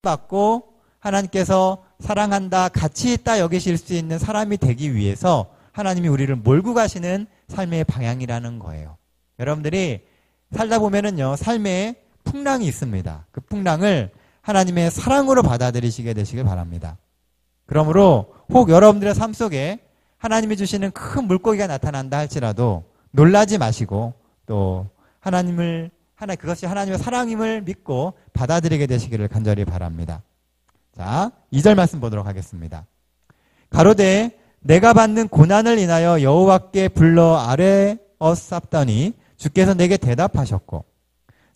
받고 하나님께서 사랑한다, 가치 있다 여기실 수 있는 사람이 되기 위해서 하나님이 우리를 몰고 가시는 삶의 방향이라는 거예요. 여러분들이 살다 보면은요, 삶에 풍랑이 있습니다. 그 풍랑을 하나님의 사랑으로 받아들이시게 되시길 바랍니다. 그러므로 혹 여러분들의 삶 속에 하나님이 주시는 큰 물고기가 나타난다 할지라도 놀라지 마시고 또 그것이 하나님의 사랑임을 믿고 받아들이게 되시기를 간절히 바랍니다. 자, 2절 말씀 보도록 하겠습니다. 가로되 내가 받는 고난을 인하여 여호와께 불러 아뢰었사더니 주께서 내게 대답하셨고.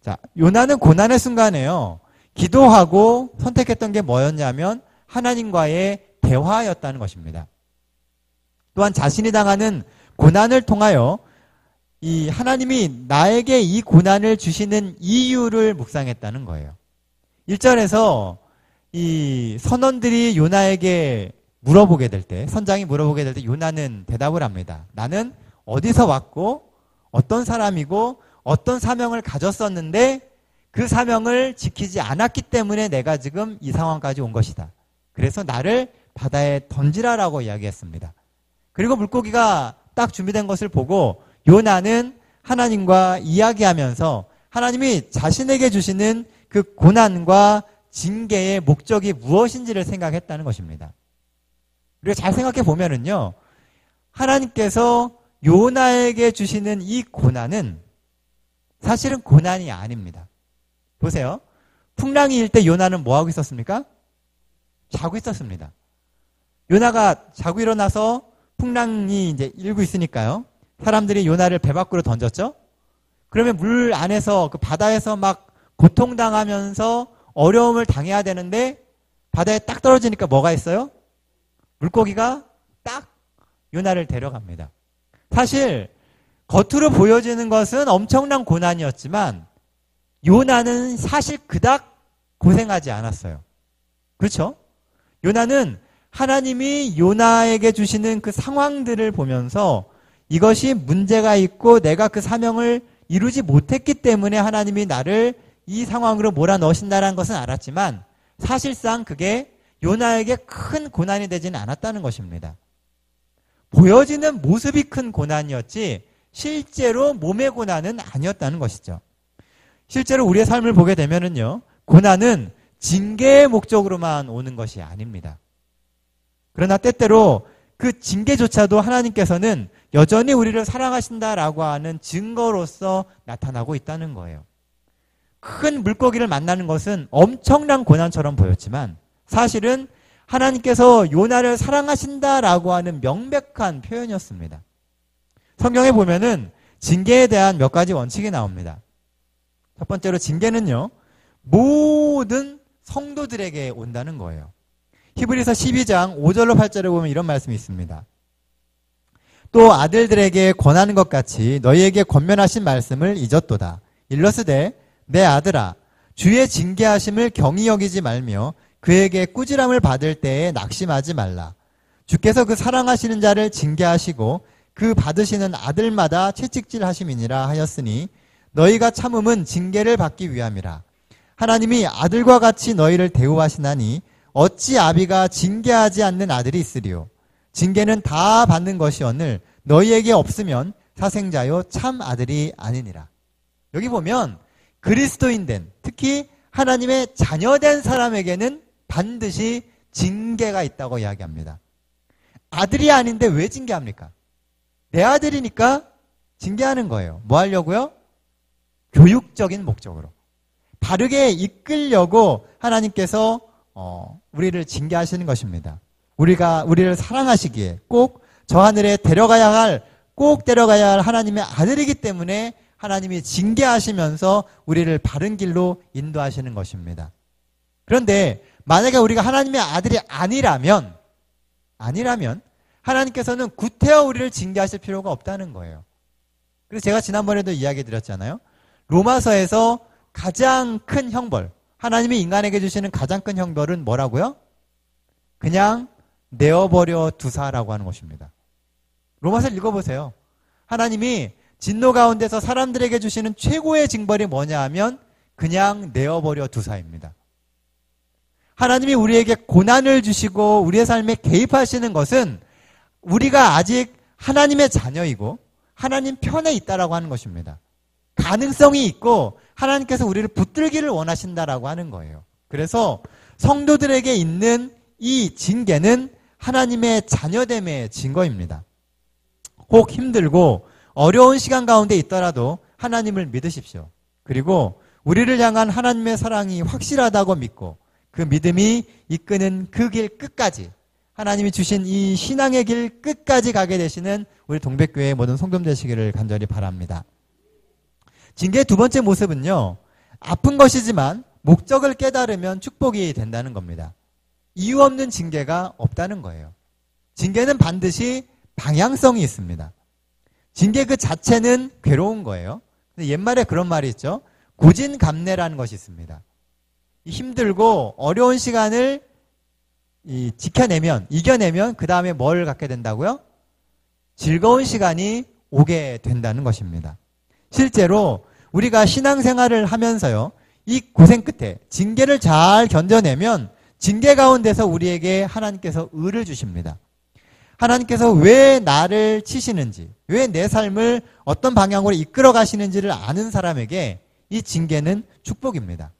자, 요나는 고난의 순간에요, 기도하고 선택했던 게 뭐였냐면 하나님과의 대화였다는 것입니다. 또한 자신이 당하는 고난을 통하여 이 하나님이 나에게 이 고난을 주시는 이유를 묵상했다는 거예요. 1절에서 이 선원들이 요나에게 물어보게 될 때, 선장이 물어보게 될 때 요나는 대답을 합니다. 나는 어디서 왔고 어떤 사람이고 어떤 사명을 가졌었는데 그 사명을 지키지 않았기 때문에 내가 지금 이 상황까지 온 것이다. 그래서 나를 바다에 던지라라고 이야기했습니다. 그리고 물고기가 딱 준비된 것을 보고 요나는 하나님과 이야기하면서 하나님이 자신에게 주시는 그 고난과 징계의 목적이 무엇인지를 생각했다는 것입니다. 우리가 잘 생각해 보면은요, 하나님께서 요나에게 주시는 이 고난은 사실은 고난이 아닙니다. 보세요. 풍랑이 일 때 요나는 뭐 하고 있었습니까? 자고 있었습니다. 요나가 자고 일어나서 풍랑이 이제 일고 있으니까요, 사람들이 요나를 배 밖으로 던졌죠? 그러면 물 안에서, 그 바다에서 막 고통당하면서 어려움을 당해야 되는데 바다에 딱 떨어지니까 뭐가 있어요? 물고기가 딱 요나를 데려갑니다. 사실 겉으로 보여지는 것은 엄청난 고난이었지만 요나는 사실 그닥 고생하지 않았어요. 그렇죠? 요나는 하나님이 요나에게 주시는 그 상황들을 보면서 이것이 문제가 있고 내가 그 사명을 이루지 못했기 때문에 하나님이 나를 이 상황으로 몰아넣으신다는 것은 알았지만 사실상 그게 요나에게 큰 고난이 되지는 않았다는 것입니다. 보여지는 모습이 큰 고난이었지 실제로 몸의 고난은 아니었다는 것이죠. 실제로 우리의 삶을 보게 되면은요, 고난은 징계의 목적으로만 오는 것이 아닙니다. 그러나 때때로 그 징계조차도 하나님께서는 여전히 우리를 사랑하신다라고 하는 증거로서 나타나고 있다는 거예요. 큰 물고기를 만나는 것은 엄청난 고난처럼 보였지만 사실은 하나님께서 요나를 사랑하신다라고 하는 명백한 표현이었습니다. 성경에 보면은 징계에 대한 몇 가지 원칙이 나옵니다. 첫 번째로 징계는요, 모든 성도들에게 온다는 거예요. 히브리서 12장 5절로 8절에 보면 이런 말씀이 있습니다. 또 아들들에게 권하는 것 같이 너희에게 권면하신 말씀을 잊었도다. 일러스되 내 아들아, 주의 징계하심을 경히 여기지 말며 그에게 꾸지람을 받을 때에 낙심하지 말라. 주께서 그 사랑하시는 자를 징계하시고 그 받으시는 아들마다 채찍질하심이니라 하였으니 너희가 참음은 징계를 받기 위함이라. 하나님이 아들과 같이 너희를 대우하시나니 어찌 아비가 징계하지 않는 아들이 있으리요. 징계는 다 받는 것이오늘 너희에게 없으면 사생자요 참 아들이 아니니라. 여기 보면 그리스도인 된, 특히 하나님의 자녀된 사람에게는 반드시 징계가 있다고 이야기합니다. 아들이 아닌데 왜 징계합니까? 내 아들이니까 징계하는 거예요. 뭐 하려고요? 교육적인 목적으로. 바르게 이끌려고 하나님께서 우리를 징계하시는 것입니다. 우리를 사랑하시기에 꼭 저 하늘에 꼭 데려가야 할 하나님의 아들이기 때문에 하나님이 징계하시면서 우리를 바른 길로 인도하시는 것입니다. 그런데 만약에 우리가 하나님의 아들이 아니라면 하나님께서는 구태여 우리를 징계하실 필요가 없다는 거예요. 그래서 제가 지난번에도 이야기 드렸잖아요. 로마서에서 가장 큰 형벌, 하나님이 인간에게 주시는 가장 큰 형벌은 뭐라고요? 그냥 내어버려 두사라고 하는 것입니다. 로마서를 읽어보세요. 하나님이 진노 가운데서 사람들에게 주시는 최고의 징벌이 뭐냐 하면 그냥 내어버려 두사입니다. 하나님이 우리에게 고난을 주시고 우리의 삶에 개입하시는 것은 우리가 아직 하나님의 자녀이고 하나님 편에 있다라고 하는 것입니다. 가능성이 있고 하나님께서 우리를 붙들기를 원하신다라고 하는 거예요. 그래서 성도들에게 있는 이 징계는 하나님의 자녀됨의 증거입니다. 혹 힘들고 어려운 시간 가운데 있더라도 하나님을 믿으십시오. 그리고 우리를 향한 하나님의 사랑이 확실하다고 믿고 그 믿음이 이끄는 그 길 끝까지 하나님이 주신 이 신앙의 길 끝까지 가게 되시는 우리 동백교회의 모든 성도들 되시기를 간절히 바랍니다. 징계의 두 번째 모습은요. 아픈 것이지만 목적을 깨달으면 축복이 된다는 겁니다. 이유 없는 징계가 없다는 거예요. 징계는 반드시 방향성이 있습니다. 징계 그 자체는 괴로운 거예요. 근데 옛말에 그런 말이 있죠. 고진감래라는 것이 있습니다. 힘들고 어려운 시간을 지켜내면, 이겨내면 그 다음에 뭘 갖게 된다고요? 즐거운 시간이 오게 된다는 것입니다. 실제로 우리가 신앙생활을 하면서요. 이 고생 끝에 징계를 잘 견뎌내면 징계 가운데서 우리에게 하나님께서 의를 주십니다. 하나님께서 왜 나를 치시는지, 왜 내 삶을 어떤 방향으로 이끌어 가시는지를 아는 사람에게 이 징계는 축복입니다.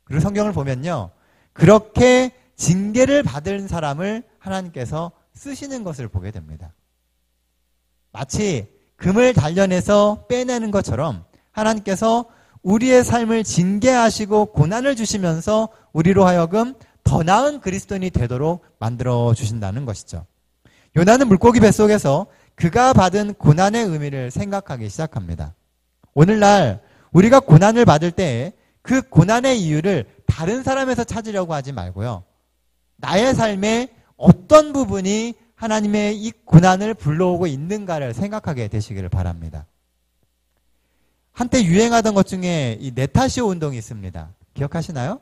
그리고 성경을 보면요. 그렇게 징계를 받은 사람을 하나님께서 쓰시는 것을 보게 됩니다. 마치 금을 단련해서 빼내는 것처럼 하나님께서 우리의 삶을 징계하시고 고난을 주시면서 우리로 하여금 더 나은 그리스도인이 되도록 만들어 주신다는 것이죠. 요나는 물고기 뱃속에서 그가 받은 고난의 의미를 생각하기 시작합니다. 오늘날 우리가 고난을 받을 때에 그 고난의 이유를 다른 사람에서 찾으려고 하지 말고요. 나의 삶의 어떤 부분이 하나님의 이 고난을 불러오고 있는가를 생각하게 되시기를 바랍니다. 한때 유행하던 것 중에 이 네타시오 운동이 있습니다. 기억하시나요?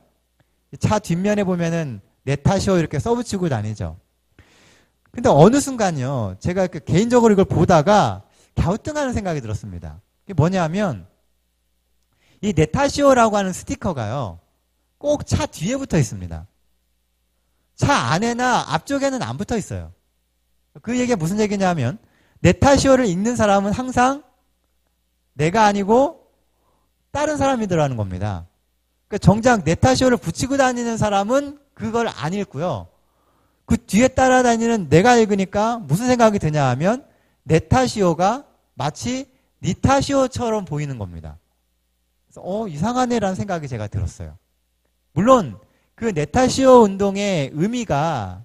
차 뒷면에 보면은 네타시오 이렇게 써붙이고 다니죠. 근데 어느 순간요, 제가 개인적으로 이걸 보다가 갸우뚱하는 생각이 들었습니다. 이게 뭐냐면, 이 네타시오라고 하는 스티커가요, 꼭 차 뒤에 붙어 있습니다. 차 안에나 앞쪽에는 안 붙어 있어요. 그 얘기가 무슨 얘기냐면, 네타시오를 읽는 사람은 항상 내가 아니고 다른 사람이 들어가는 겁니다. 그러니까 정작 네타시오를 붙이고 다니는 사람은 그걸 안 읽고요. 그 뒤에 따라다니는 내가 읽으니까 무슨 생각이 드냐 하면 네타시오가 마치 니타시오처럼 보이는 겁니다. 그래서 이상하네라는 생각이 제가 들었어요. 물론 그 네타시오 운동의 의미가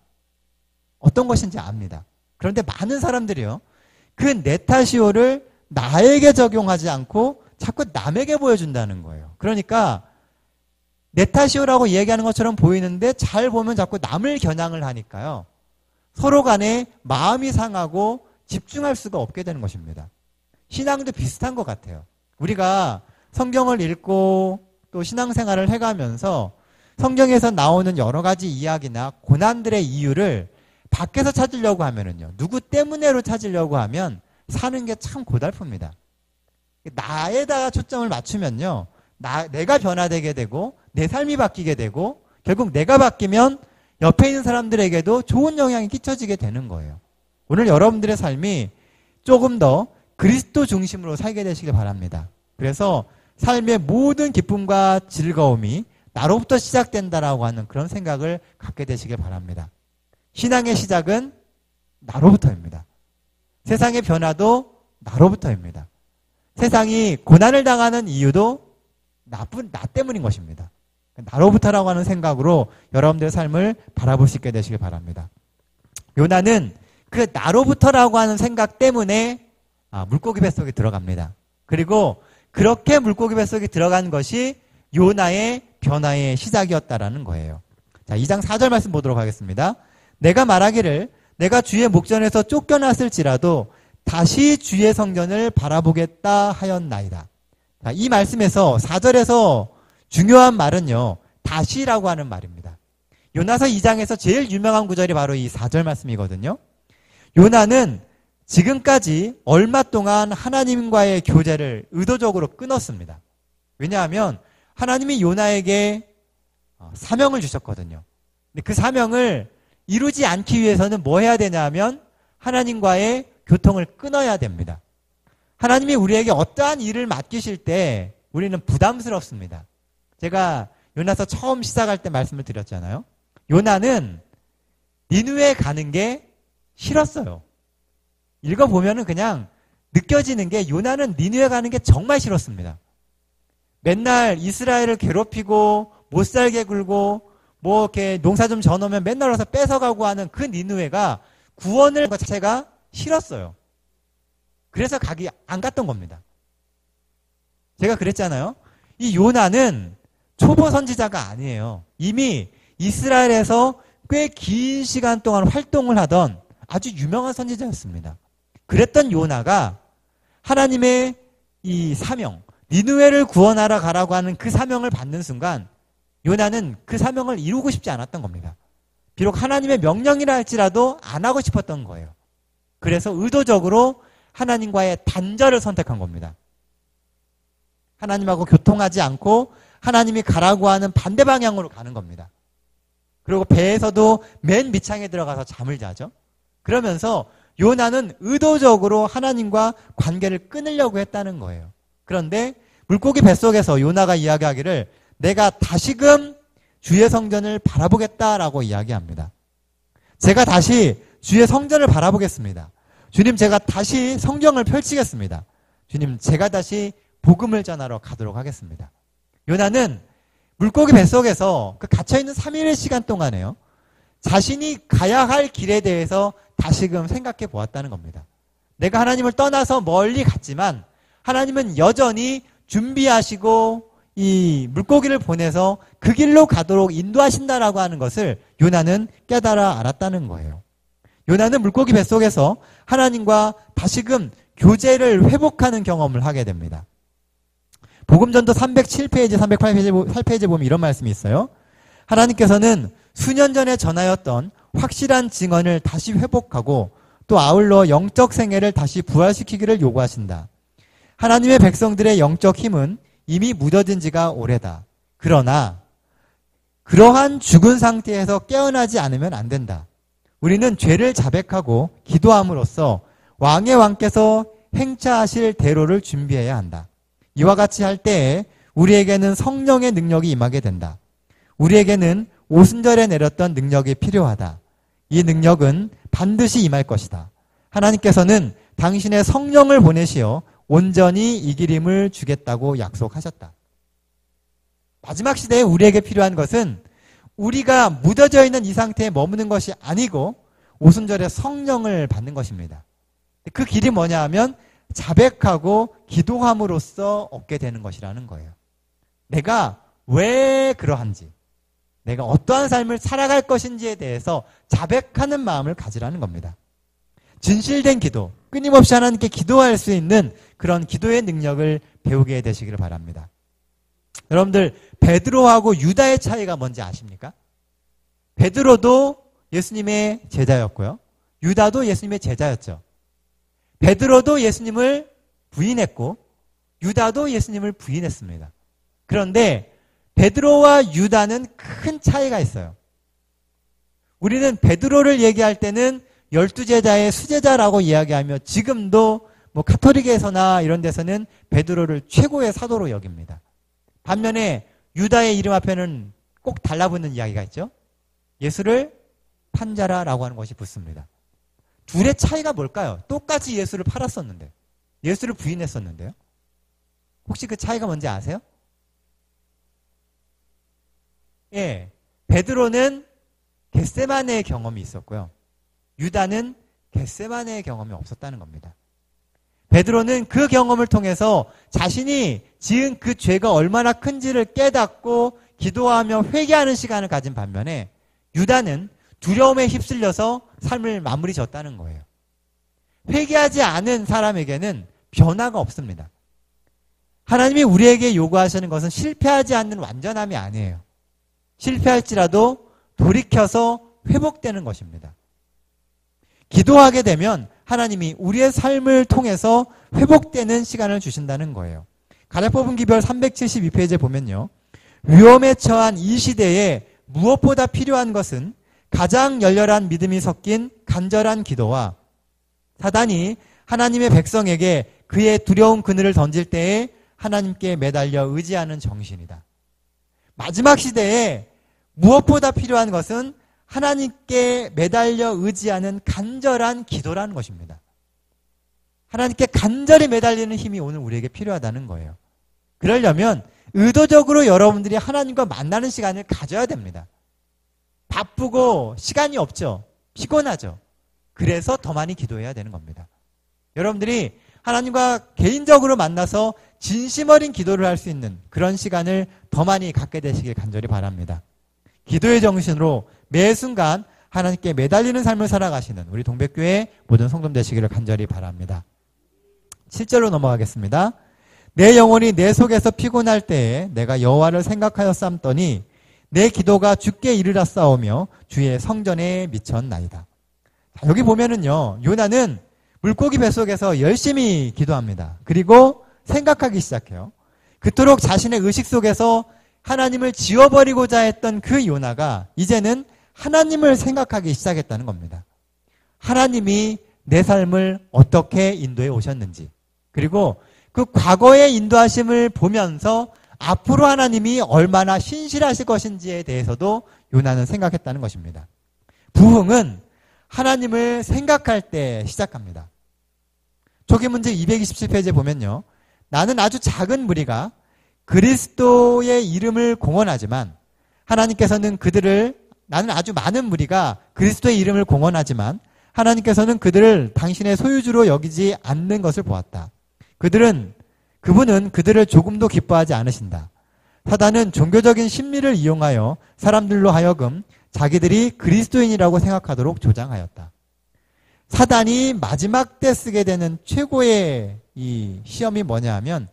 어떤 것인지 압니다. 그런데 많은 사람들이요. 그 네타시오를 나에게 적용하지 않고 자꾸 남에게 보여준다는 거예요. 그러니까 네타시오라고 얘기하는 것처럼 보이는데 잘 보면 자꾸 남을 겨냥을 하니까요. 서로 간에 마음이 상하고 집중할 수가 없게 되는 것입니다. 신앙도 비슷한 것 같아요. 우리가 성경을 읽고 또 신앙생활을 해가면서 성경에서 나오는 여러 가지 이야기나 고난들의 이유를 밖에서 찾으려고 하면은요. 누구 때문에로 찾으려고 하면 사는 게 참 고달픕니다. 나에다가 초점을 맞추면요. 내가 변화되게 되고 내 삶이 바뀌게 되고 결국 내가 바뀌면 옆에 있는 사람들에게도 좋은 영향이 끼쳐지게 되는 거예요. 오늘 여러분들의 삶이 조금 더 그리스도 중심으로 살게 되시길 바랍니다. 그래서 삶의 모든 기쁨과 즐거움이 나로부터 시작된다라고 하는 그런 생각을 갖게 되시길 바랍니다. 신앙의 시작은 나로부터입니다. 세상의 변화도 나로부터입니다. 세상이 고난을 당하는 이유도 나 때문인 것입니다. 나로부터라고 하는 생각으로 여러분들의 삶을 바라볼 수 있게 되시길 바랍니다. 요나는 그 나로부터라고 하는 생각 때문에 물고기 뱃속에 들어갑니다. 그리고 그렇게 물고기 뱃속에 들어간 것이 요나의 변화의 시작이었다라는 거예요. 자, 2장 4절 말씀 보도록 하겠습니다. 내가 말하기를 내가 주의 목전에서 쫓겨났을지라도 다시 주의 성전을 바라보겠다 하였나이다. 자, 이 말씀에서 4절에서 중요한 말은요. 다시라고 하는 말입니다. 요나서 2장에서 제일 유명한 구절이 바로 이 4절 말씀이거든요. 요나는 지금까지 얼마 동안 하나님과의 교제를 의도적으로 끊었습니다. 왜냐하면 하나님이 요나에게 사명을 주셨거든요. 근데 그 사명을 이루지 않기 위해서는 뭐 해야 되냐면 하나님과의 교통을 끊어야 됩니다. 하나님이 우리에게 어떠한 일을 맡기실 때 우리는 부담스럽습니다. 제가 요나서 처음 시작할 때 말씀을 드렸잖아요. 요나는 니느웨 가는 게 싫었어요. 읽어보면은 그냥 느껴지는 게 요나는 니느웨 가는 게 정말 싫었습니다. 맨날 이스라엘을 괴롭히고 못 살게 굴고 뭐 이렇게 농사 좀 져놓으면 맨날 와서 뺏어가고 하는 그 니느웨가 구원을 것 자체가 싫었어요. 그래서 안 갔던 겁니다. 제가 그랬잖아요. 이 요나는 초보 선지자가 아니에요. 이미 이스라엘에서 꽤 긴 시간 동안 활동을 하던 아주 유명한 선지자였습니다. 그랬던 요나가 하나님의 이 사명, 니느웨를 구원하러 가라고 하는 그 사명을 받는 순간 요나는 그 사명을 이루고 싶지 않았던 겁니다. 비록 하나님의 명령이라 할지라도 안 하고 싶었던 거예요. 그래서 의도적으로 하나님과의 단절을 선택한 겁니다. 하나님하고 교통하지 않고 하나님이 가라고 하는 반대 방향으로 가는 겁니다. 그리고 배에서도 맨 밑창에 들어가서 잠을 자죠. 그러면서 요나는 의도적으로 하나님과 관계를 끊으려고 했다는 거예요. 그런데 물고기 뱃속에서 요나가 이야기하기를 내가 다시금 주의 성전을 바라보겠다라고 이야기합니다. 제가 다시 주의 성전을 바라보겠습니다. 주님, 제가 다시 성경을 펼치겠습니다. 주님, 제가 다시 복음을 전하러 가도록 하겠습니다. 요나는 물고기 뱃속에서 그 갇혀있는 3일의 시간 동안에요. 자신이 가야 할 길에 대해서 다시금 생각해 보았다는 겁니다. 내가 하나님을 떠나서 멀리 갔지만 하나님은 여전히 준비하시고 이 물고기를 보내서 그 길로 가도록 인도하신다라고 하는 것을 요나는 깨달아 알았다는 거예요. 요나는 물고기 뱃속에서 하나님과 다시금 교제를 회복하는 경험을 하게 됩니다. 복음전도 307페이지, 308페이지 보면 이런 말씀이 있어요. 하나님께서는 수년 전에 전하였던 확실한 증언을 다시 회복하고 또 아울러 영적 생애를 다시 부활시키기를 요구하신다. 하나님의 백성들의 영적 힘은 이미 묻어진 지가 오래다. 그러나 그러한 죽은 상태에서 깨어나지 않으면 안 된다. 우리는 죄를 자백하고 기도함으로써 왕의 왕께서 행차하실 대로를 준비해야 한다. 이와 같이 할 때에 우리에게는 성령의 능력이 임하게 된다. 우리에게는 오순절에 내렸던 능력이 필요하다. 이 능력은 반드시 임할 것이다. 하나님께서는 당신의 성령을 보내시어 온전히 이 기림을 주겠다고 약속하셨다. 마지막 시대에 우리에게 필요한 것은 우리가 묻어져 있는 이 상태에 머무는 것이 아니고 오순절에 성령을 받는 것입니다. 그 길이 뭐냐 하면 자백하고 기도함으로써 얻게 되는 것이라는 거예요. 내가 왜 그러한지, 내가 어떠한 삶을 살아갈 것인지에 대해서 자백하는 마음을 가지라는 겁니다. 진실된 기도, 끊임없이 하나님께 기도할 수 있는 그런 기도의 능력을 배우게 되시기를 바랍니다. 여러분들, 베드로하고 유다의 차이가 뭔지 아십니까? 베드로도 예수님의 제자였고요. 유다도 예수님의 제자였죠. 베드로도 예수님을 부인했고 유다도 예수님을 부인했습니다. 그런데 베드로와 유다는 큰 차이가 있어요. 우리는 베드로를 얘기할 때는 12제자의 수제자라고 이야기하며 지금도 뭐 카톨릭에서나 이런 데서는 베드로를 최고의 사도로 여깁니다. 반면에 유다의 이름 앞에는 꼭 달라붙는 이야기가 있죠. 예수를 판자라라고 하는 것이 붙습니다. 둘의 차이가 뭘까요? 똑같이 예수를 팔았었는데, 예수를 부인했었는데요. 혹시 그 차이가 뭔지 아세요? 예, 베드로는 겟세마네의 경험이 있었고요. 유다는 겟세마네의 경험이 없었다는 겁니다. 베드로는 그 경험을 통해서 자신이 지은 그 죄가 얼마나 큰지를 깨닫고 기도하며 회개하는 시간을 가진 반면에 유다는 두려움에 휩쓸려서 삶을 마무리 졌다는 거예요. 회개하지 않은 사람에게는 변화가 없습니다. 하나님이 우리에게 요구하시는 것은 실패하지 않는 완전함이 아니에요. 실패할지라도 돌이켜서 회복되는 것입니다. 기도하게 되면 하나님이 우리의 삶을 통해서 회복되는 시간을 주신다는 거예요. 가랴 뽑은 기별 372페이지에 보면요. 위험에 처한 이 시대에 무엇보다 필요한 것은 가장 열렬한 믿음이 섞인 간절한 기도와 사단이 하나님의 백성에게 그의 두려운 그늘을 던질 때에 하나님께 매달려 의지하는 정신이다. 마지막 시대에 무엇보다 필요한 것은 하나님께 매달려 의지하는 간절한 기도라는 것입니다. 하나님께 간절히 매달리는 힘이 오늘 우리에게 필요하다는 거예요. 그러려면 의도적으로 여러분들이 하나님과 만나는 시간을 가져야 됩니다. 바쁘고 시간이 없죠. 피곤하죠. 그래서 더 많이 기도해야 되는 겁니다. 여러분들이 하나님과 개인적으로 만나서 진심 어린 기도를 할 수 있는 그런 시간을 더 많이 갖게 되시길 간절히 바랍니다. 기도의 정신으로 매 순간 하나님께 매달리는 삶을 살아가시는 우리 동백교회 모든 성도들 되시기를 간절히 바랍니다. 7절로 넘어가겠습니다. 내 영혼이 내 속에서 피곤할 때에 내가 여호와를 생각하여 삶더니 내 기도가 주께 이르러 싸우며 주의 성전에 미쳤나이다. 자, 여기 보면은요, 요나는 물고기 뱃속에서 열심히 기도합니다. 그리고 생각하기 시작해요. 그토록 자신의 의식 속에서 하나님을 지워버리고자 했던 그 요나가 이제는 하나님을 생각하기 시작했다는 겁니다. 하나님이 내 삶을 어떻게 인도해 오셨는지, 그리고 그 과거의 인도하심을 보면서 앞으로 하나님이 얼마나 신실하실 것인지에 대해서도 요나는 생각했다는 것입니다. 부흥은 하나님을 생각할 때 시작합니다. 초기문제 227페이지에 보면요, 나는 아주 작은 무리가 그리스도의 이름을 공언하지만 하나님께서는 나는 아주 많은 무리가 그리스도의 이름을 공언하지만 하나님께서는 그들을 당신의 소유주로 여기지 않는 것을 보았다. 그분은 그들을 조금도 기뻐하지 않으신다. 사단은 종교적인 심리를 이용하여 사람들로 하여금 자기들이 그리스도인이라고 생각하도록 조장하였다. 사단이 마지막 때 쓰게 되는 최고의 이 시험이 뭐냐 하면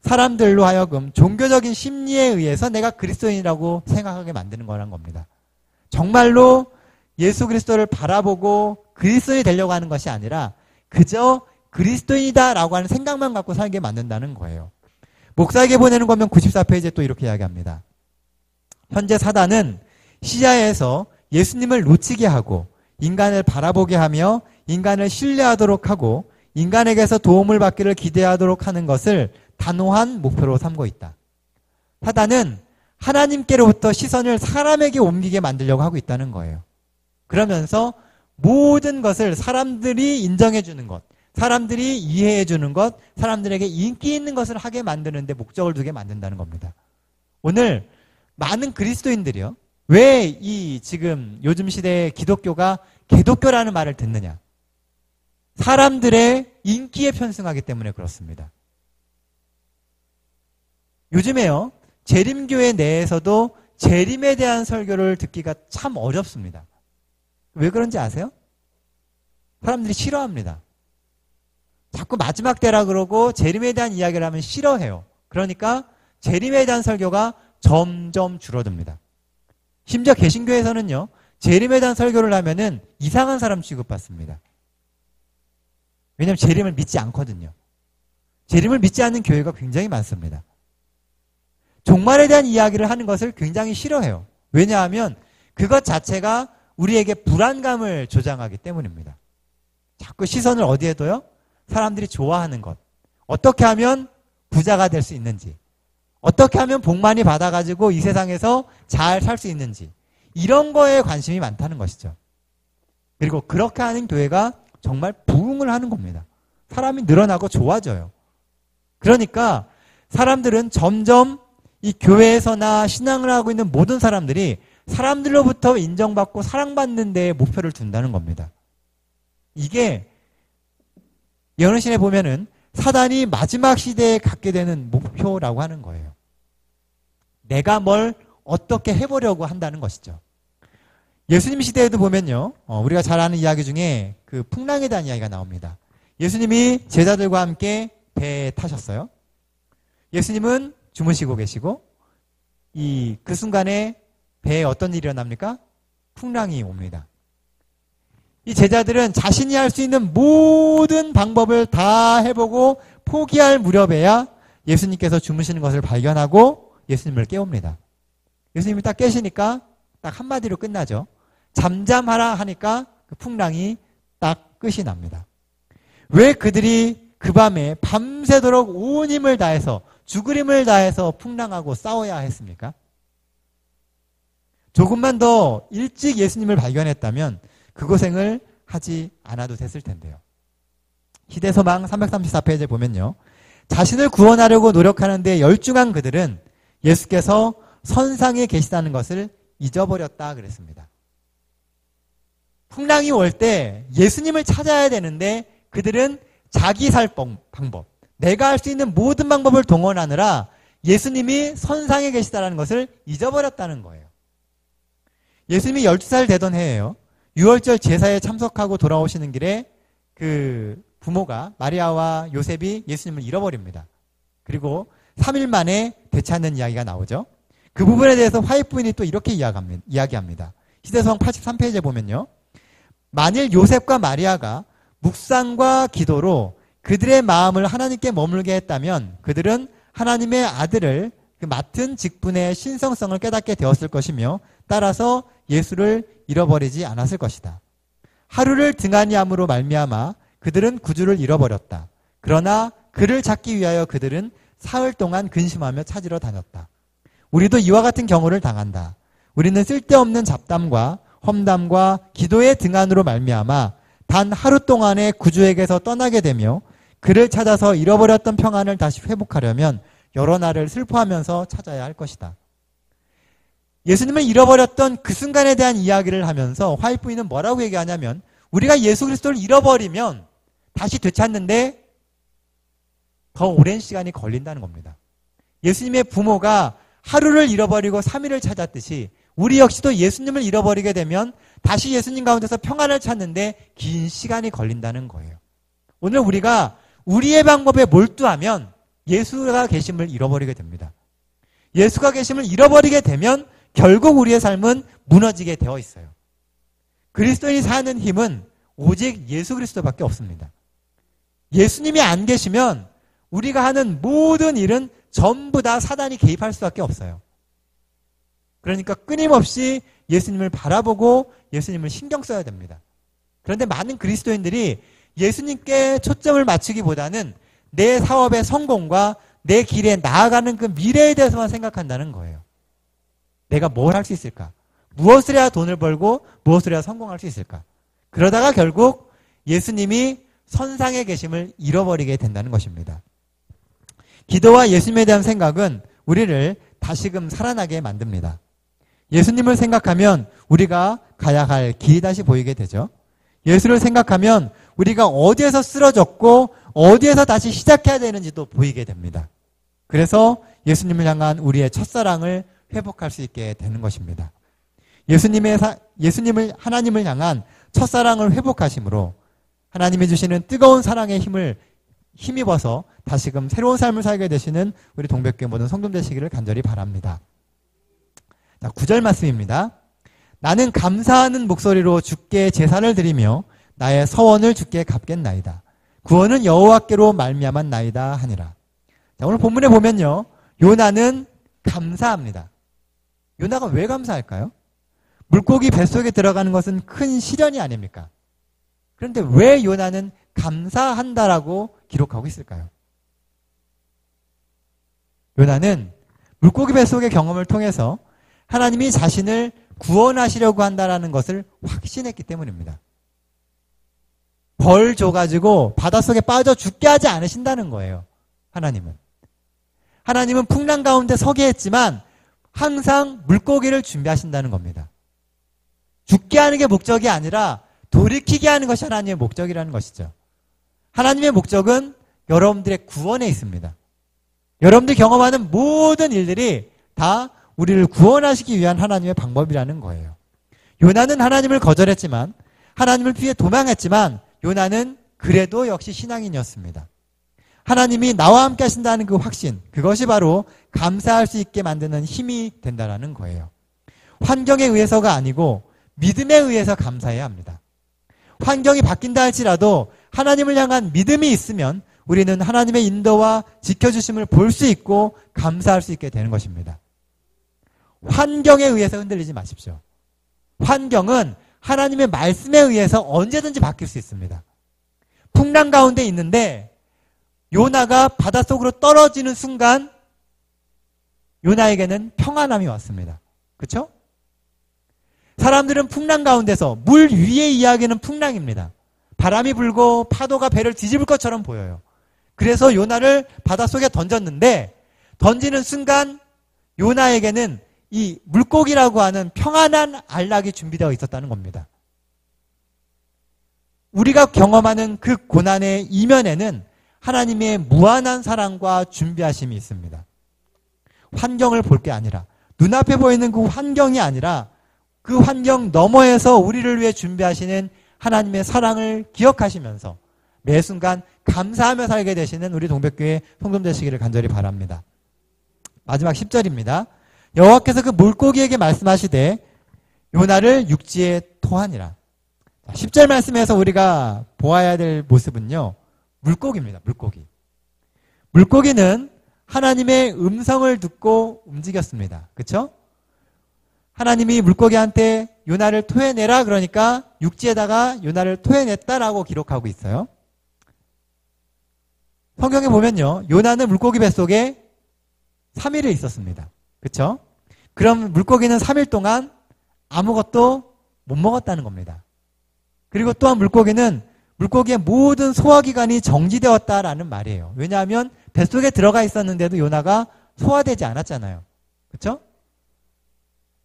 사람들로 하여금 종교적인 심리에 의해서 내가 그리스도인이라고 생각하게 만드는 거란 겁니다. 정말로 예수 그리스도를 바라보고 그리스도인이 되려고 하는 것이 아니라 그저 그리스도인이다라고 하는 생각만 갖고 살게 만든다는 거예요. 목사에게 보내는 거면 94페이지에 또 이렇게 이야기합니다. 현재 사단은 시야에서 예수님을 놓치게 하고 인간을 바라보게 하며 인간을 신뢰하도록 하고 인간에게서 도움을 받기를 기대하도록 하는 것을 단호한 목표로 삼고 있다. 사단은 하나님께로부터 시선을 사람에게 옮기게 만들려고 하고 있다는 거예요. 그러면서 모든 것을 사람들이 인정해 주는 것, 사람들이 이해해 주는 것, 사람들에게 인기 있는 것을 하게 만드는데 목적을 두게 만든다는 겁니다. 오늘 많은 그리스도인들이요, 왜 이 지금 요즘 시대에 기독교가 개독교라는 말을 듣느냐? 사람들의 인기에 편승하기 때문에 그렇습니다. 요즘에요, 재림교회 내에서도 재림에 대한 설교를 듣기가 참 어렵습니다. 왜 그런지 아세요? 사람들이 싫어합니다. 자꾸 마지막 때라 그러고 재림에 대한 이야기를 하면 싫어해요. 그러니까 재림에 대한 설교가 점점 줄어듭니다. 심지어 개신교에서는요, 재림에 대한 설교를 하면은 이상한 사람 취급받습니다. 왜냐하면 재림을 믿지 않거든요. 재림을 믿지 않는 교회가 굉장히 많습니다. 종말에 대한 이야기를 하는 것을 굉장히 싫어해요. 왜냐하면 그것 자체가 우리에게 불안감을 조장하기 때문입니다. 자꾸 시선을 어디에 둬요? 사람들이 좋아하는 것. 어떻게 하면 부자가 될 수 있는지, 어떻게 하면 복 많이 받아가지고 이 세상에서 잘 살 수 있는지, 이런 거에 관심이 많다는 것이죠. 그리고 그렇게 하는 교회가 정말 부흥을 하는 겁니다. 사람이 늘어나고 좋아져요. 그러니까 사람들은 점점 이 교회에서나 신앙을 하고 있는 모든 사람들이 사람들로부터 인정받고 사랑받는 데에 목표를 둔다는 겁니다. 이게 예언의 보면은 사단이 마지막 시대에 갖게 되는 목표라고 하는 거예요. 내가 뭘 어떻게 해보려고 한다는 것이죠. 예수님 시대에도 보면요, 우리가 잘 아는 이야기 중에 그 풍랑에 대한 이야기가 나옵니다. 예수님이 제자들과 함께 배에 타셨어요. 예수님은 주무시고 계시고 그 순간에 배에 어떤 일이 일어납니까? 풍랑이 옵니다. 이 제자들은 자신이 할 수 있는 모든 방법을 다 해보고 포기할 무렵에야 예수님께서 주무시는 것을 발견하고 예수님을 깨웁니다. 예수님이 딱 깨시니까 딱 한마디로 끝나죠. 잠잠하라 하니까 그 풍랑이 딱 끝이 납니다. 왜 그들이 그 밤에 밤새도록 온 힘을 다해서 죽을 힘을 다해서 풍랑하고 싸워야 했습니까? 조금만 더 일찍 예수님을 발견했다면 그 고생을 하지 않아도 됐을 텐데요. 시대소망 334페이지에 보면요. 자신을 구원하려고 노력하는 데 열중한 그들은 예수께서 선상에 계시다는 것을 잊어버렸다 그랬습니다. 풍랑이 올 때 예수님을 찾아야 되는데 그들은 자기 살 방법, 내가 할 수 있는 모든 방법을 동원하느라 예수님이 선상에 계시다는 것을 잊어버렸다는 거예요. 예수님이 12살 되던 해에요. 6월절 제사에 참석하고 돌아오시는 길에 그 부모가 마리아와 요셉이 예수님을 잃어버립니다. 그리고 3일 만에 되찾는 이야기가 나오죠. 그 부분에 대해서 화입부인이 또 이렇게 이야기합니다. 시대성 83페이지에 보면요. 만일 요셉과 마리아가 묵상과 기도로 그들의 마음을 하나님께 머물게 했다면 그들은 하나님의 아들을 그 맡은 직분의 신성성을 깨닫게 되었을 것이며 따라서 예수를 잃어버리지 않았을 것이다. 하루를 등한히 함으로 말미암아 그들은 구주를 잃어버렸다. 그러나 그를 찾기 위하여 그들은 사흘 동안 근심하며 찾으러 다녔다. 우리도 이와 같은 경우를 당한다. 우리는 쓸데없는 잡담과 험담과 기도의 등한으로 말미암아 단 하루 동안에 구주에게서 떠나게 되며 그를 찾아서 잃어버렸던 평안을 다시 회복하려면 여러 날을 슬퍼하면서 찾아야 할 것이다. 예수님을 잃어버렸던 그 순간에 대한 이야기를 하면서 화이트부인은 뭐라고 얘기하냐면 우리가 예수 그리스도를 잃어버리면 다시 되찾는데 더 오랜 시간이 걸린다는 겁니다. 예수님의 부모가 하루를 잃어버리고 3일을 찾았듯이 우리 역시도 예수님을 잃어버리게 되면 다시 예수님 가운데서 평안을 찾는데 긴 시간이 걸린다는 거예요. 오늘 우리가 우리의 방법에 몰두하면 예수가 계심을 잃어버리게 됩니다. 예수가 계심을 잃어버리게 되면 결국 우리의 삶은 무너지게 되어 있어요. 그리스도인이 사는 힘은 오직 예수 그리스도밖에 없습니다. 예수님이 안 계시면 우리가 하는 모든 일은 전부 다 사단이 개입할 수밖에 없어요. 그러니까 끊임없이 예수님을 바라보고 예수님을 신경 써야 됩니다. 그런데 많은 그리스도인들이 예수님께 초점을 맞추기보다는 내 사업의 성공과 내 길에 나아가는 그 미래에 대해서만 생각한다는 거예요. 내가 뭘 할 수 있을까? 무엇을 해야 돈을 벌고 무엇을 해야 성공할 수 있을까? 그러다가 결국 예수님이 선상에 계심을 잃어버리게 된다는 것입니다. 기도와 예수님에 대한 생각은 우리를 다시금 살아나게 만듭니다. 예수님을 생각하면 우리가 가야 할 길이 다시 보이게 되죠. 예수를 생각하면 우리가 어디에서 쓰러졌고 어디에서 다시 시작해야 되는지도 보이게 됩니다. 그래서 예수님을 향한 우리의 첫사랑을 회복할 수 있게 되는 것입니다. 예수님을 하나님을 향한 첫사랑을 회복하심으로 하나님이 주시는 뜨거운 사랑의 힘을 힘입어서 다시금 새로운 삶을 살게 되시는 우리 동백교회 모든 성도들 되시기를 간절히 바랍니다. 자, 9절 말씀입니다. 나는 감사하는 목소리로 주께 제사를 드리며 나의 서원을 주께 갚겠나이다. 구원은 여호와께로 말미암았나이다 하니라. 자, 오늘 본문에 보면요. 요나는 감사합니다. 요나가 왜 감사할까요? 물고기 뱃속에 들어가는 것은 큰 시련이 아닙니까? 그런데 왜 요나는 감사한다라고 기록하고 있을까요? 요나는 물고기 뱃속의 경험을 통해서 하나님이 자신을 구원하시려고 한다라는 것을 확신했기 때문입니다. 벌 줘가지고 바닷속에 빠져 죽게 하지 않으신다는 거예요. 하나님은 풍랑 가운데 서게 했지만 항상 물고기를 준비하신다는 겁니다. 죽게 하는 게 목적이 아니라 돌이키게 하는 것이 하나님의 목적이라는 것이죠. 하나님의 목적은 여러분들의 구원에 있습니다. 여러분들이 경험하는 모든 일들이 다 우리를 구원하시기 위한 하나님의 방법이라는 거예요. 요나는 하나님을 거절했지만 하나님을 피해 도망했지만 요나는 그래도 역시 신앙인이었습니다. 하나님이 나와 함께 하신다는 그 확신, 그것이 바로 감사할 수 있게 만드는 힘이 된다는 거예요. 환경에 의해서가 아니고 믿음에 의해서 감사해야 합니다. 환경이 바뀐다 할지라도 하나님을 향한 믿음이 있으면 우리는 하나님의 인도와 지켜주심을 볼 수 있고 감사할 수 있게 되는 것입니다. 환경에 의해서 흔들리지 마십시오. 환경은 하나님의 말씀에 의해서 언제든지 바뀔 수 있습니다. 풍랑 가운데 있는데 요나가 바닷속으로 떨어지는 순간 요나에게는 평안함이 왔습니다. 그렇죠? 사람들은 풍랑 가운데서, 물 위의 이야기는 풍랑입니다. 바람이 불고 파도가 배를 뒤집을 것처럼 보여요. 그래서 요나를 바닷속에 던졌는데 던지는 순간 요나에게는 이 물고기라고 하는 평안한 안락이 준비되어 있었다는 겁니다. 우리가 경험하는 그 고난의 이면에는 하나님의 무한한 사랑과 준비하심이 있습니다. 환경을 볼 게 아니라, 눈앞에 보이는 그 환경이 아니라 그 환경 너머에서 우리를 위해 준비하시는 하나님의 사랑을 기억하시면서 매 순간 감사하며 살게 되시는 우리 동백교회 성도들 되시기를 간절히 바랍니다. 마지막 10절입니다. 여호와께서 그 물고기에게 말씀하시되 요나를 육지에 토하니라. 10절 말씀에서 우리가 보아야 될 모습은요, 물고기입니다. 물고기. 물고기는 하나님의 음성을 듣고 움직였습니다. 그렇죠? 하나님이 물고기한테 요나를 토해내라 그러니까 육지에다가 요나를 토해냈다라고 기록하고 있어요. 성경에 보면요, 요나는 물고기 뱃속에 3일을 있었습니다. 그렇죠? 그럼 물고기는 3일 동안 아무것도 못 먹었다는 겁니다. 그리고 또한 물고기의 모든 소화기관이 정지되었다라는 말이에요. 왜냐하면 뱃속에 들어가 있었는데도 요나가 소화되지 않았잖아요. 그렇죠?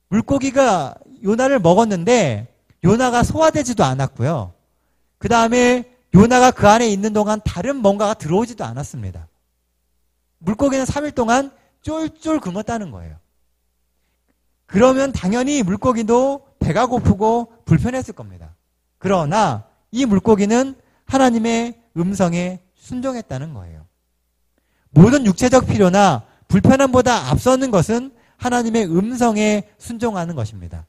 물고기가 요나를 먹었는데 요나가 소화되지도 않았고요. 그 다음에 요나가 그 안에 있는 동안 다른 뭔가가 들어오지도 않았습니다. 물고기는 3일 동안 쫄쫄 굶었다는 거예요. 그러면 당연히 물고기도 배가 고프고 불편했을 겁니다. 그러나 이 물고기는 하나님의 음성에 순종했다는 거예요. 모든 육체적 필요나 불편함보다 앞서는 것은 하나님의 음성에 순종하는 것입니다.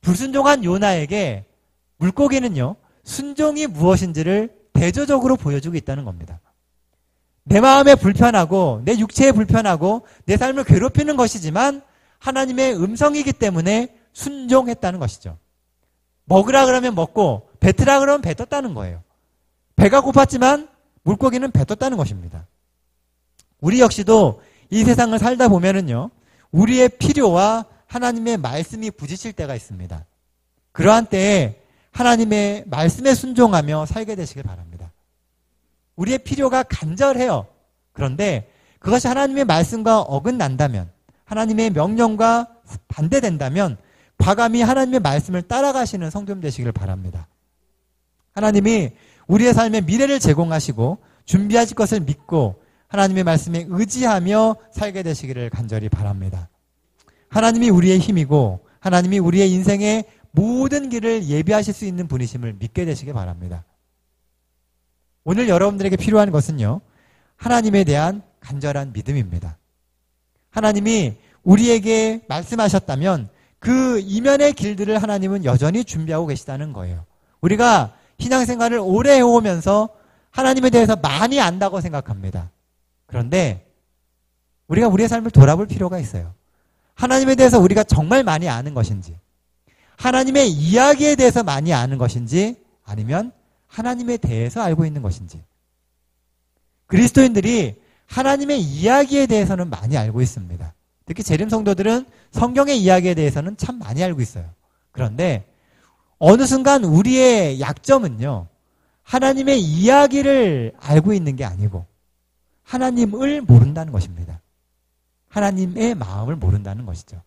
불순종한 요나에게 물고기는요, 순종이 무엇인지를 대조적으로 보여주고 있다는 겁니다. 내 마음에 불편하고 내 육체에 불편하고 내 삶을 괴롭히는 것이지만 하나님의 음성이기 때문에 순종했다는 것이죠. 먹으라 그러면 먹고 뱉으라 그러면 뱉었다는 거예요. 배가 고팠지만 물고기는 뱉었다는 것입니다. 우리 역시도 이 세상을 살다 보면은요, 우리의 필요와 하나님의 말씀이 부딪힐 때가 있습니다. 그러한 때에 하나님의 말씀에 순종하며 살게 되시길 바랍니다. 우리의 필요가 간절해요. 그런데 그것이 하나님의 말씀과 어긋난다면, 하나님의 명령과 반대된다면 과감히 하나님의 말씀을 따라가시는 성도님 되시길 바랍니다. 하나님이 우리의 삶에 미래를 제공하시고 준비하실 것을 믿고 하나님의 말씀에 의지하며 살게 되시기를 간절히 바랍니다. 하나님이 우리의 힘이고 하나님이 우리의 인생의 모든 길을 예비하실 수 있는 분이심을 믿게 되시길 바랍니다. 오늘 여러분들에게 필요한 것은요, 하나님에 대한 간절한 믿음입니다. 하나님이 우리에게 말씀하셨다면 그 이면의 길들을 하나님은 여전히 준비하고 계시다는 거예요. 우리가 신앙생활을 오래 해오면서 하나님에 대해서 많이 안다고 생각합니다. 그런데 우리가 우리의 삶을 돌아볼 필요가 있어요. 하나님에 대해서 우리가 정말 많이 아는 것인지, 하나님의 이야기에 대해서 많이 아는 것인지, 아니면 하나님에 대해서 알고 있는 것인지. 그리스도인들이 하나님의 이야기에 대해서는 많이 알고 있습니다. 특히 재림 성도들은 성경의 이야기에 대해서는 참 많이 알고 있어요. 그런데 어느 순간 우리의 약점은요, 하나님의 이야기를 알고 있는 게 아니고 하나님을 모른다는 것입니다. 하나님의 마음을 모른다는 것이죠.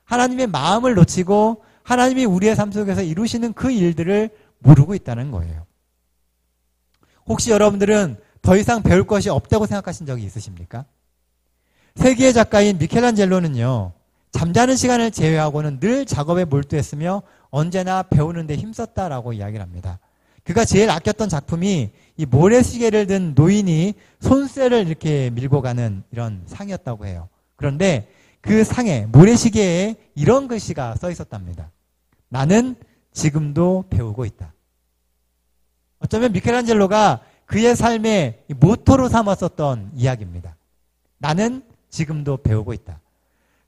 하나님의 마음을 놓치고 하나님이 우리의 삶 속에서 이루시는 그 일들을 모르고 있다는 거예요. 혹시 여러분들은 더 이상 배울 것이 없다고 생각하신 적이 있으십니까? 세계의 작가인 미켈란젤로는요, 잠자는 시간을 제외하고는 늘 작업에 몰두했으며 언제나 배우는 데 힘썼다라고 이야기를 합니다. 그가 제일 아꼈던 작품이 이 모래시계를 든 노인이 손쇠를 이렇게 밀고 가는 이런 상이었다고 해요. 그런데 그 상에, 모래시계에 이런 글씨가 써 있었답니다. 나는 지금도 배우고 있다. 어쩌면 미켈란젤로가 그의 삶의 모토로 삼았었던 이야기입니다. 나는 지금도 배우고 있다.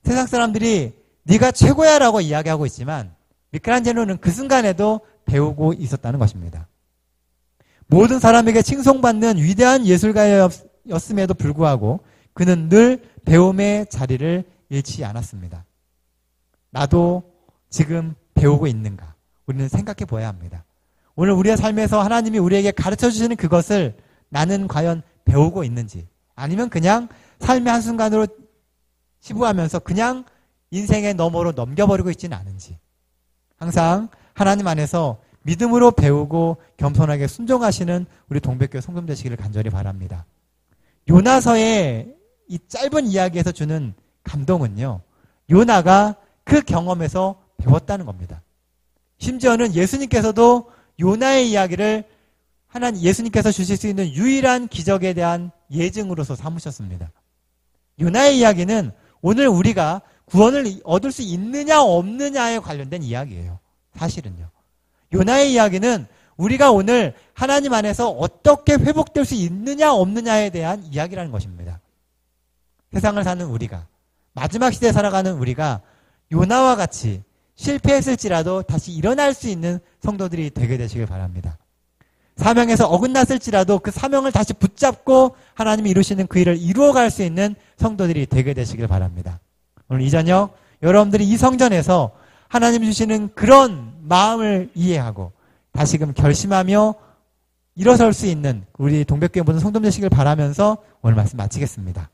세상 사람들이 네가 최고야 라고 이야기하고 있지만 미켈란젤로는 그 순간에도 배우고 있었다는 것입니다. 모든 사람에게 칭송받는 위대한 예술가였음에도 불구하고 그는 늘 배움의 자리를 잃지 않았습니다. 나도 지금 배우고 있는가? 우리는 생각해 보아야 합니다. 오늘 우리의 삶에서 하나님이 우리에게 가르쳐 주시는 그것을 나는 과연 배우고 있는지, 아니면 그냥 삶의 한순간으로 치부하면서 그냥 인생의 너머로 넘겨버리고 있지는 않은지, 항상 하나님 안에서 믿음으로 배우고 겸손하게 순종하시는 우리 동백교회 성도님 되시기를 간절히 바랍니다. 요나서의 이 짧은 이야기에서 주는 감동은요, 요나가 그 경험에서 배웠다는 겁니다. 심지어는 예수님께서도 요나의 이야기를 예수님께서 주실 수 있는 유일한 기적에 대한 예증으로서 삼으셨습니다. 요나의 이야기는 오늘 우리가 구원을 얻을 수 있느냐 없느냐에 관련된 이야기예요. 사실은요. 요나의 이야기는 우리가 오늘 하나님 안에서 어떻게 회복될 수 있느냐 없느냐에 대한 이야기라는 것입니다. 세상을 사는 우리가, 마지막 시대에 살아가는 우리가 요나와 같이 실패했을지라도 다시 일어날 수 있는 성도들이 되게 되시길 바랍니다. 사명에서 어긋났을지라도 그 사명을 다시 붙잡고 하나님이 이루시는 그 일을 이루어갈 수 있는 성도들이 되게 되시길 바랍니다. 오늘 이 저녁 여러분들이 이 성전에서 하나님 주시는 그런 마음을 이해하고 다시금 결심하며 일어설 수 있는 우리 동백교회 모든 성도들 되시길 바라면서 오늘 말씀 마치겠습니다.